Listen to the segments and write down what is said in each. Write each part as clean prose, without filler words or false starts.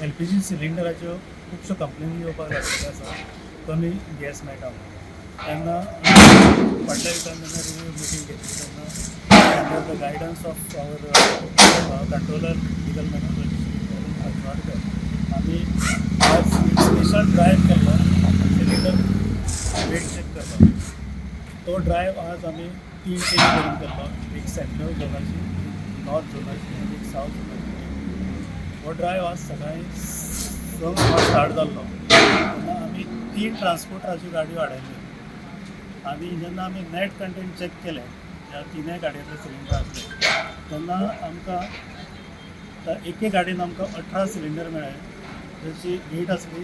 LPG सिलिंडराच्यो खुबश्यो कंप्लेनी येवपाक लागलेल्यो आसा कमी गॅस मेळटा तेन्ना फाटल्या दिसांनी जेन्ना रिव्यू मिटींग घेतली तेन्ना under the guidance of our controller legal management Ajwadkar आमी आज स्पेशल ड्रायव्ह केल्लो सिलिंडर वेट चेक करपाक. तो ड्रायव्ह आज आमी 3 टीम करून केल्लो, एक सेंट्रल झोनाची, नॉर्थ झोनाची आनी एक सावथ झोनाची. हो ड्रायव्ह आज सकाळी 6 स्टार्ट जाल्लो तेन्ना आमी 3 ट्रान्सपोर्टराच्यो गाडयो हाडयल्यो आनी जेन्ना आमी नेट कंटेंट चेक केलें ह्या 3 गाडयांतले सिलिंडर आसले तेन्ना आमकां एके गाडयेन आमकां 18 सिलिंडर मेळ्ळे जाची वेट आसली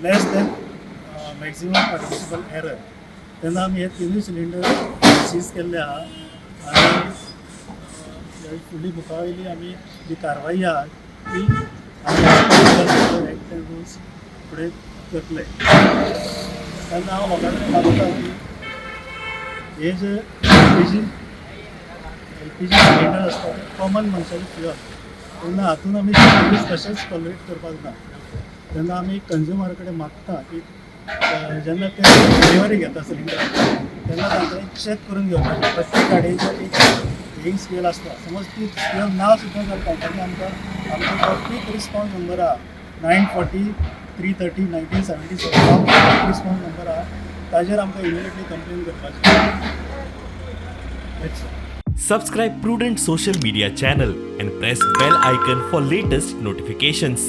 लेस दॅन मॅक्सिमम परमिसिबल एरर. तेन्ना आमी हे 3 सिलिंडर सीज केल्ले आहा आनी फुडली मुखा वयली आमी जी कारवाई आहा ती आमी एक्ट एंड रुल्स फुडें करतले. तेन्ना हांव लोकां कडेन मागता की हे जे एलपीजी सिलिंडर आसता ते कॉमन मनशाचे फ्युअल तेन्ना हातून आमी कशेंच टॉलरेट करपाक ना. तेन्ना आमी कंज्युमर कडेन मागता की जेन्ना ते डिलिव्हरी घेता सिलिंडर तेन्ना तांकां चेक करून घेवपाचें प्रत्येक गाडयेचो एक हेंग स्केल आसता. समज ती स्केल ना सुद्दां जाता तेन्ना आमकां क्वीक रिस्पॉन्स नंबर आहा 940 330 1977 क्वीक रिस्पॉन्स नंबर आहा ताजेर आमकां इमिडिएटली कंप्लेन करपाची. Subscribe Prudent social media channel and press bell icon for latest notifications.